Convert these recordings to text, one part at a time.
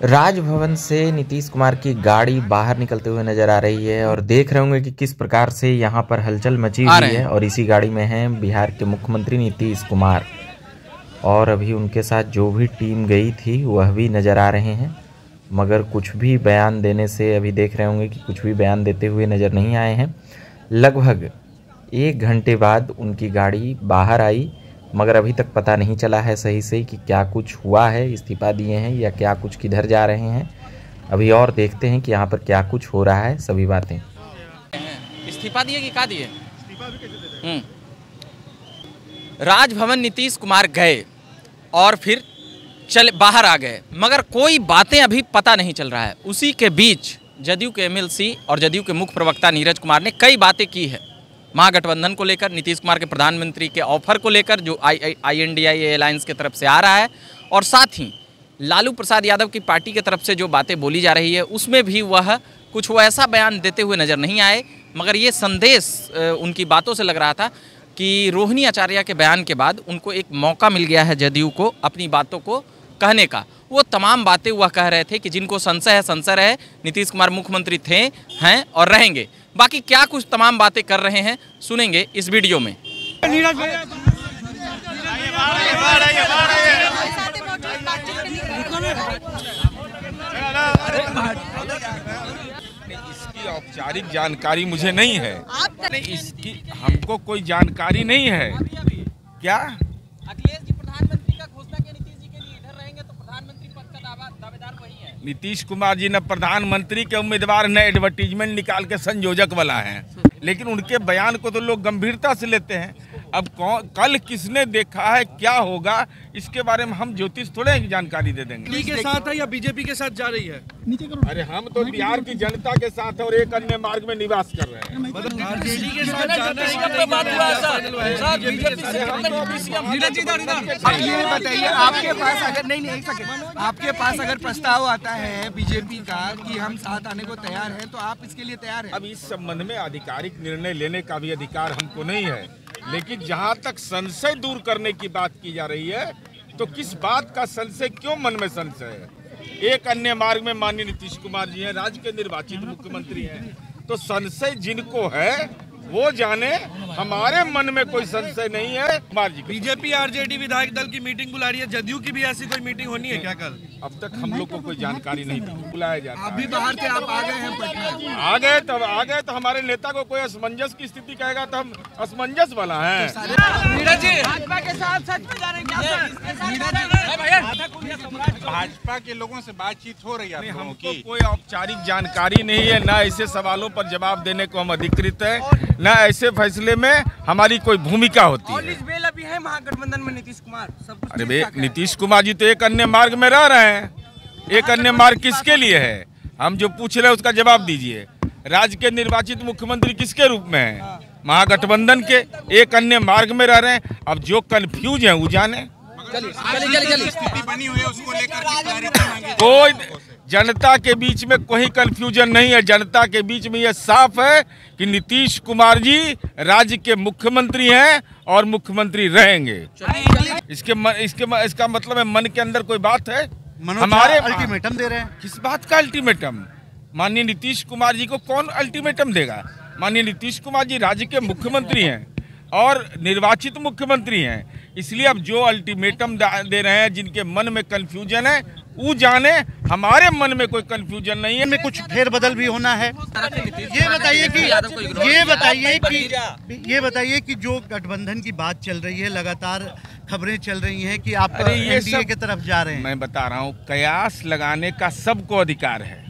राजभवन से नीतीश कुमार की गाड़ी बाहर निकलते हुए नजर आ रही है और देख रहे होंगे कि किस प्रकार से यहाँ पर हलचल मची हुई है। और इसी गाड़ी में हैं बिहार के मुख्यमंत्री नीतीश कुमार और अभी उनके साथ जो भी टीम गई थी वह भी नजर आ रहे हैं, मगर कुछ भी बयान देने से अभी देख रहे होंगे कि कुछ भी बयान देते हुए नज़र नहीं आए हैं। लगभग 1 घंटे बाद उनकी गाड़ी बाहर आई, मगर अभी तक पता नहीं चला है सही से कि क्या कुछ हुआ है, इस्तीफा दिए हैं या क्या कुछ किधर जा रहे हैं। अभी और देखते हैं कि यहाँ पर क्या कुछ हो रहा है। सभी बातें इस्तीफा दिए कि क्या दिए। राजभवन नीतीश कुमार गए और फिर चले बाहर आ गए, मगर कोई बातें अभी पता नहीं चल रहा है। उसी के बीच जदयू के एमएलसी और जदयू के मुख्य प्रवक्ता नीरज कुमार ने कई बातें की है महागठबंधन को लेकर, नीतीश कुमार के प्रधानमंत्री के ऑफर को लेकर जो INDIA अलायंस की तरफ से आ रहा है, और साथ ही लालू प्रसाद यादव की पार्टी की तरफ से जो बातें बोली जा रही है उसमें भी वह कुछ वैसा बयान देते हुए नज़र नहीं आए। मगर ये संदेश उनकी बातों से लग रहा था कि रोहिणी आचार्य के बयान के बाद उनको एक मौका मिल गया है जदयू को अपनी बातों को कहने का। वो तमाम बातें वह कह रहे थे कि जिनको संशय है संशय रहे, नीतीश कुमार मुख्यमंत्री थे, हैं और रहेंगे। बाकी क्या कुछ तमाम बातें कर रहे हैं सुनेंगे इस वीडियो में। इसकी औपचारिक जानकारी मुझे नहीं है, इसकी हमको कोई जानकारी नहीं है। क्या अखिलेश जी प्रधानमंत्री का घोषणा के नीतीश जी के लिए इधर रहेंगे तो प्रधानमंत्री पद का दावेदार वही है। नीतीश कुमार जी न प्रधानमंत्री के उम्मीदवार न एडवर्टीजमेंट निकाल के संयोजक वाला हैं, लेकिन उनके बयान को तो लोग गंभीरता से लेते हैं। अब कल किसने देखा है क्या होगा इसके बारे में हम ज्योतिष थोड़े जानकारी दे देंगे। के साथ है या बीजेपी के साथ जा रही है? अरे हम तो बिहार की जनता के साथ और एक अन्य मार्ग में निवास कर रहे हैं। आरजेडी के साथ जाना है। ये बताइए, आपके पास अगर नहीं एक सेकंड, आपके पास अगर प्रस्ताव आता है बीजेपी का कि हम साथ आने को तैयार हैं, तो आप इसके लिए तैयार हैं? अब इस संबंध में आधिकारिक निर्णय लेने का भी अधिकार हमको नहीं है, लेकिन जहां तक संशय दूर करने की बात की जा रही है तो किस बात का संशय, क्यों मन में संशय है? एक अन्य मार्ग में माननीय नीतीश कुमार जी हैं, राज्य के निर्वाचित मुख्यमंत्री हैं, तो संशय जिनको है वो जाने, हमारे मन में कोई संशय नहीं है। कुमार जी बीजेपी आरजेडी विधायक दल की मीटिंग बुला रही है, जदयू की भी ऐसी कोई मीटिंग होनी है क्या कल? अब तक हम लोग को कोई जानकारी नहीं थी, बुलाया जाता है। अभी बाहर से आप आ गए हैं पटना, आ गए तो हमारे नेता को कोई असमंजस की स्थिति कहेगा तो हम असमंजस वाला है। भाजपा के साथ सच में जा रहे हैं? भाजपा के लोगों से बातचीत हो रही है? हमको कोई औपचारिक जानकारी नहीं है, ना ऐसे सवालों पर जवाब देने को हम अधिकृत है, ना ऐसे फैसले में हमारी कोई भूमिका होती है। अभी है महागठबंधन में नीतीश कुमार सब कुछ। अरे नीतीश कुमार जी तो एक अन्य मार्ग में रह रहे हैं। एक अन्य मार्ग किसके लिए है? हम जो पूछ रहे हैं उसका जवाब दीजिए। राज्य के निर्वाचित मुख्यमंत्री किसके रूप में है? महागठबंधन के एक अन्य मार्ग में रह रहे हैं। अब जो कंफ्यूज है वो जाने। स्थिति बनी हुई है उसको लेकर कोई जनता के बीच में कोई कंफ्यूजन नहीं है। जनता के बीच में यह साफ है कि नीतीश कुमार जी राज्य के मुख्यमंत्री हैं और मुख्यमंत्री रहेंगे। इसका मतलब है मन के अंदर कोई बात है। हमारे अल्टीमेटम दे रहे हैं। किस बात का अल्टीमेटम? माननीय नीतीश कुमार जी को कौन अल्टीमेटम देगा? माननीय नीतीश कुमार जी राज्य के मुख्यमंत्री हैं और निर्वाचित मुख्यमंत्री हैं, इसलिए अब जो अल्टीमेटम दे रहे हैं, जिनके मन में कंफ्यूजन है वो जाने, हमारे मन में कोई कंफ्यूजन नहीं है। में कुछ फेरबदल भी होना है। ये बताइए कि जो गठबंधन की बात चल रही है, लगातार खबरें चल रही हैं कि आप एनडीए की तरफ जा रहे हैं। मैं बता रहा हूँ, कयास लगाने का सबको अधिकार है।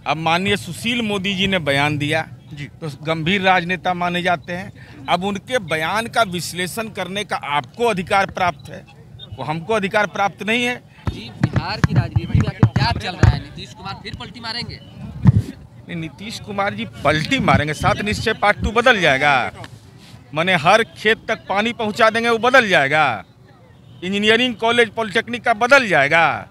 अब माननीय सुशील मोदी जी ने बयान दिया जी, तो गंभीर राजनेता माने जाते हैं। अब उनके बयान का विश्लेषण करने का आपको अधिकार प्राप्त है, वो हमको अधिकार प्राप्त नहीं है। जी, बिहार की राजनीति में क्या चल रहा है? नीतीश कुमार फिर पलटी मारेंगे? नीतीश कुमार जी पलटी मारेंगे, 7 निश्चय पार्ट 2 बदल जाएगा। माने हर खेत तक पानी पहुंचा देंगे, वो बदल जाएगा। इंजीनियरिंग कॉलेज पॉलिटेक्निक का बदल जाएगा।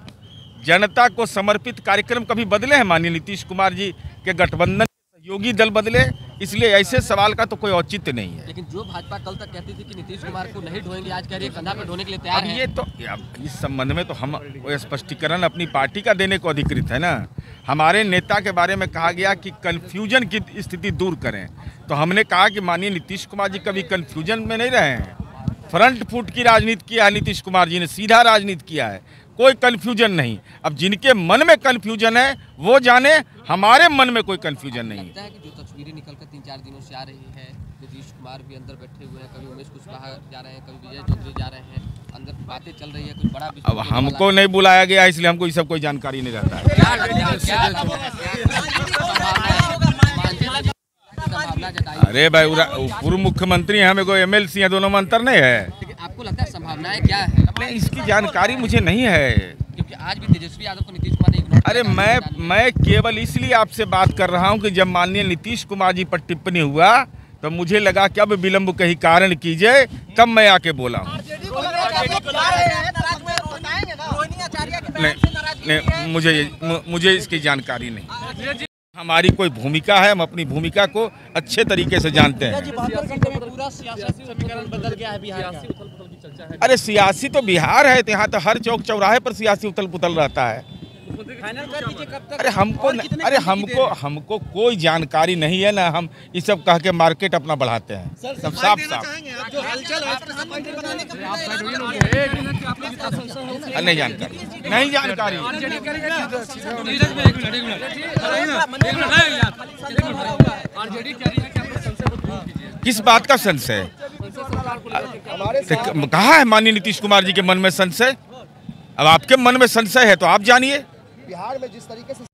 जनता को समर्पित कार्यक्रम कभी बदले हैं? माननीय नीतीश कुमार जी के गठबंधन सहयोगी दल बदले? इसलिए ऐसे सवाल का तो कोई औचित्य नहीं है। लेकिन जो भाजपा कल तक कहती थी कि नीतीश कुमार को नहीं ढोएंगे, आज कह रही है कंधा पे ढोने के लिए तैयार है। ये तो इस संबंध में तो हम स्पष्टीकरण अपनी पार्टी का देने को अधिकृत है ना। हमारे नेता के बारे में कहा गया कि कन्फ्यूजन की स्थिति दूर करें, तो हमने कहा कि माननीय नीतीश कुमार जी कभी कन्फ्यूजन में नहीं रहे हैं। फ्रंट फुट की राजनीति किया है नीतीश कुमार जी ने, सीधा राजनीति किया है, कोई कन्फ्यूजन नहीं। अब जिनके मन में कन्फ्यूजन है वो जाने, हमारे मन में कोई कन्फ्यूजन नहीं। लगता है कि जो तस्वीरें निकलकर 3-4 दिनों से आ रही है, नीतीश कुमार भी अंदर बैठे हुए हैं, कभी उमेश कुशवाहा जा रहे हैं, कभी विजय चौधरी जा रहे हैं, अंदर बातें चल रही है, कुछ बड़ा। अब हमको नहीं बुलाया गया इसलिए हमको ये सब कोई जानकारी नहीं रहता है। अरे भाई पूर्व मुख्यमंत्री हैं, हमें कोई MLC हैं, दोनों में अंतर नहीं है। आपको लगता है संभावनाएं क्या है? नहीं, इसकी जानकारी मुझे नहीं है, क्योंकि आज भी तेजस्वी यादव को नीतीश कुमार ने इग्नोर किया। अरे मैं केवल इसलिए आपसे बात कर रहा हूं कि जब माननीय नीतीश कुमार जी पर टिप्पणी हुआ तो मुझे लगा कि अब विलम्ब कहीं कारण कीजिए, तब मैं आके बोला हूँ। नहीं, मुझे इसकी जानकारी नहीं। हमारी कोई भूमिका है, हम अपनी भूमिका को अच्छे तरीके से जानते हैं। अरे सियासी तो बिहार है, यहाँ तो हर चौक चौराहे पर सियासी उथल पुथल रहता है। अरे हमको कोई जानकारी नहीं है ना, हम ये सब कह के मार्केट अपना बढ़ाते हैं, सब साफ नहीं जानकारी। किस बात का संशय? कहा है माननीय नीतीश कुमार जी के मन में संशय? अब आपके मन में संशय है तो आप जानिए। बिहार में जिस तरीके से